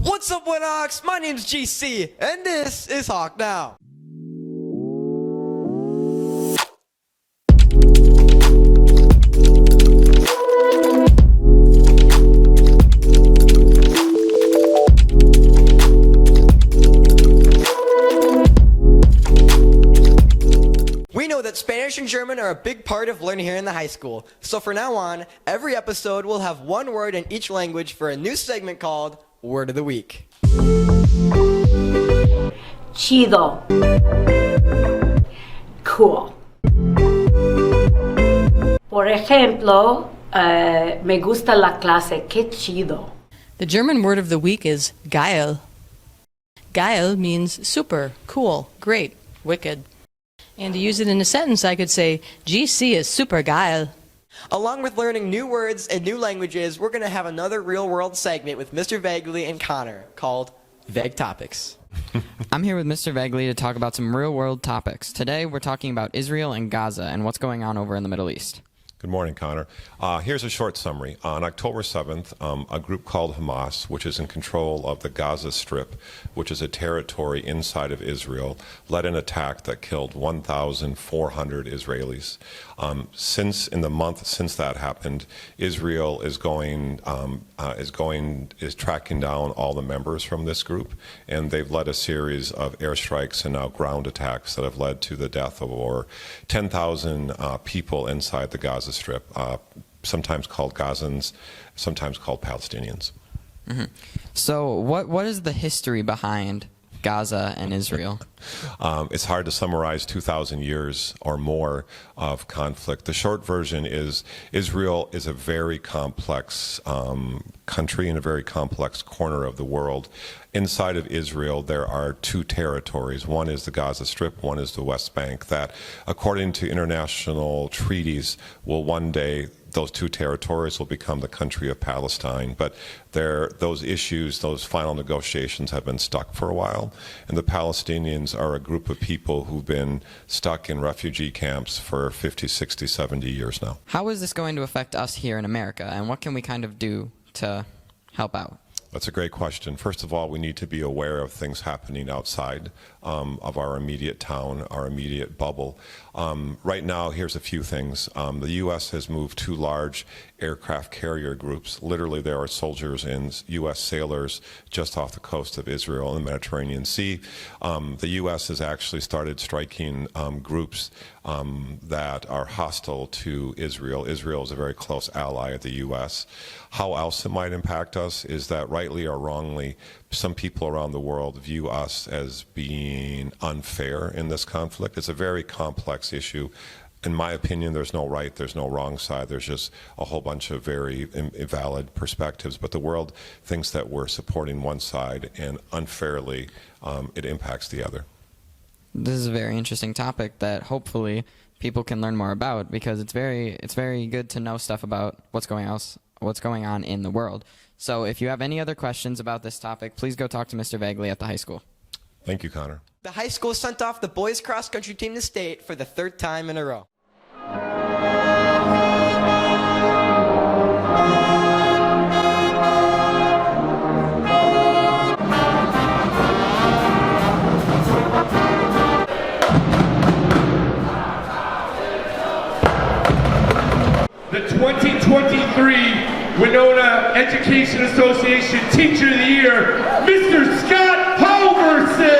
What's up, Winhawks? My name's GC, and this is Hawk Now. We know that Spanish and German are a big part of learning here in the high school. So for now on, every episode will have one word in each language for a new segment called Word of the Week. Chido. Cool. Por ejemplo, me gusta la clase. Qué chido. The German word of the week is geil. Geil means super, cool, great, wicked. And to use it in a sentence, I could say, GC is super geil. Along with learning new words and new languages, we're going to have another real-world segment with Mr. Vagley and Connor called Vague Topics. I'm here with Mr. Vagley to talk about some real-world topics. Today, we're talking about Israel and Gaza and what's going on over in the Middle East. Good morning, Connor. Here's a short summary. On October 7th, a group called Hamas, which is in control of the Gaza Strip, which is a territory inside of Israel, led an attack that killed 1,400 Israelis. In the month since that happened, Israel is tracking down all the members from this group, and they've led a series of airstrikes and now ground attacks that have led to the death of over 10,000 people inside the Gaza Strip, sometimes called Gazans, sometimes called Palestinians. Mm-hmm. So what is the history behind Gaza and Israel? It's hard to summarize 2,000 years or more of conflict. The short version is Israel is a very complex country in a very complex corner of the world. Inside of Israel, there are two territories. One is the Gaza Strip, one is the West Bank, that, according to international treaties, will one day, those two territories will become the country of Palestine. But those issues, those final negotiations have been stuck for a while. And the Palestinians are a group of people who've been stuck in refugee camps for 50, 60, 70 years now. How is this going to affect us here in America, and what can we kind of do to help out? That's a great question. First of all, we need to be aware of things happening outside of our immediate town, our immediate bubble. Right now, here's a few things. The U.S. has moved two large aircraft carrier groups. Literally, there are soldiers and U.S. sailors just off the coast of Israel in the Mediterranean Sea. The U.S. has actually started striking groups that are hostile to Israel. Israel is a very close ally of the U.S. How else it might impact us is that, rightly or wrongly, some people around the world view us as being unfair in this conflict. It's a very complex issue. In my opinion, there's no right, there's no wrong side. There's just a whole bunch of very invalid perspectives. But the world thinks that we're supporting one side, and unfairly, it impacts the other. This is a very interesting topic that hopefully people can learn more about, because it's very good to know stuff about what's going on in the world. So if you have any other questions about this topic, please go talk to Mr. Vagley at the high school. Thank you, Connor. The high school sent off the boys cross-country team to state for the third time in a row. The 2023 Winona Education Association Teacher of the Year, Mr. Scott Halverson!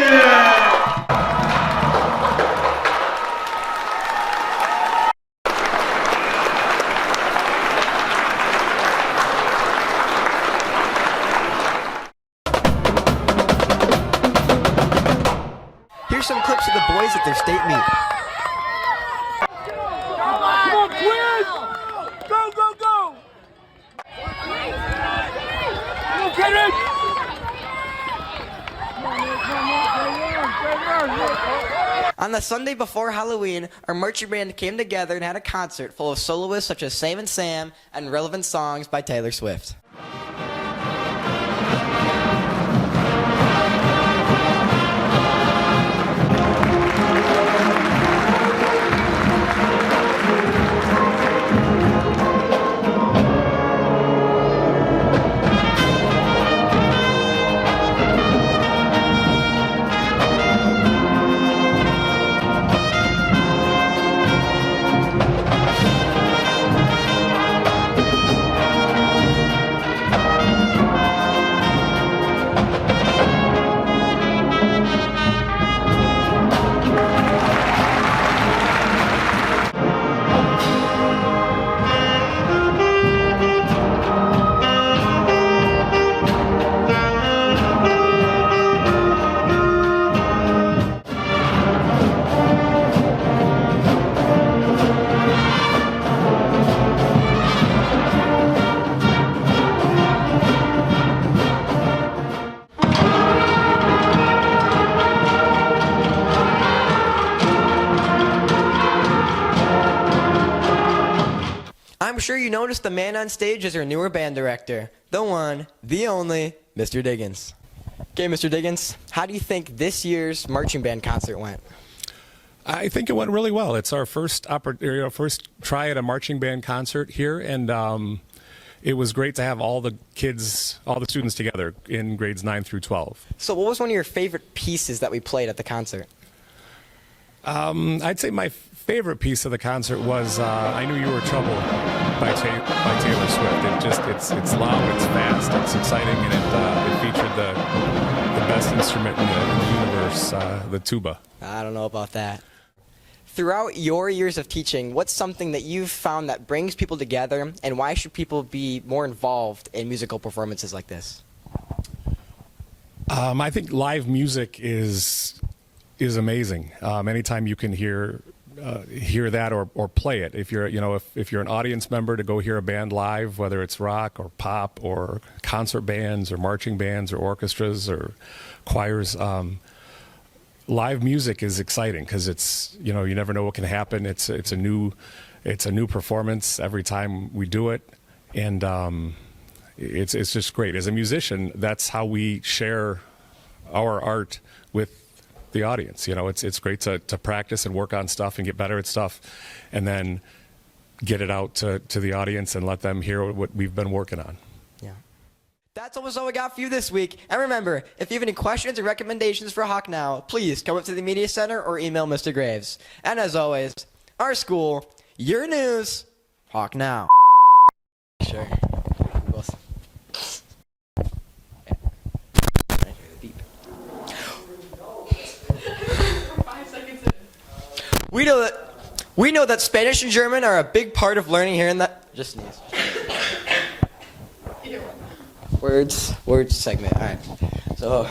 Here's some clips of the boys at their state meet. Come on, Quinn! Go, go, go! Go, get it! On the Sunday before Halloween, our marching band came together and had a concert full of soloists such as Sam and Sam and relevant songs by Taylor Swift. sure you noticed the man on stage is our newer band director, the one, the only, Mr. Diggins. Okay, Mr. Diggins, how do you think this year's marching band concert went? I think it went really well. It's our first first try at a marching band concert here, and it was great to have all the kids, all the students together in grades 9 through 12. So what was one of your favorite pieces that we played at the concert? I'd say my favorite piece of the concert was "I Knew You Were Trouble" by Taylor Swift. It's loud, it's fast, it's exciting, and it featured the best instrument in the universe, the tuba. I don't know about that. Throughout your years of teaching, what's something that you've found that brings people together, and why should people be more involved in musical performances like this? I think live music is amazing. Anytime you can hear that or play it. If you're if you're an audience member, to go hear a band live, whether it's rock or pop or concert bands or marching bands or orchestras or choirs. Live music is exciting because it's you never know what can happen. It's a new performance every time we do it, and it's just great. As a musician, that's how we share our art with the audience. It's great to practice and work on stuff and get better at stuff, and get it out to the audience and let them hear what we've been working on. Yeah. That's almost all we got for you this week. And remember, if you have any questions or recommendations for Hawk Now, please come up to the Media Center or email Mr. Graves. And as always, our school, your news, Hawk Now. Sure. We know that Spanish and German are a big part of learning here in the just sneeze. Words segment. All right. So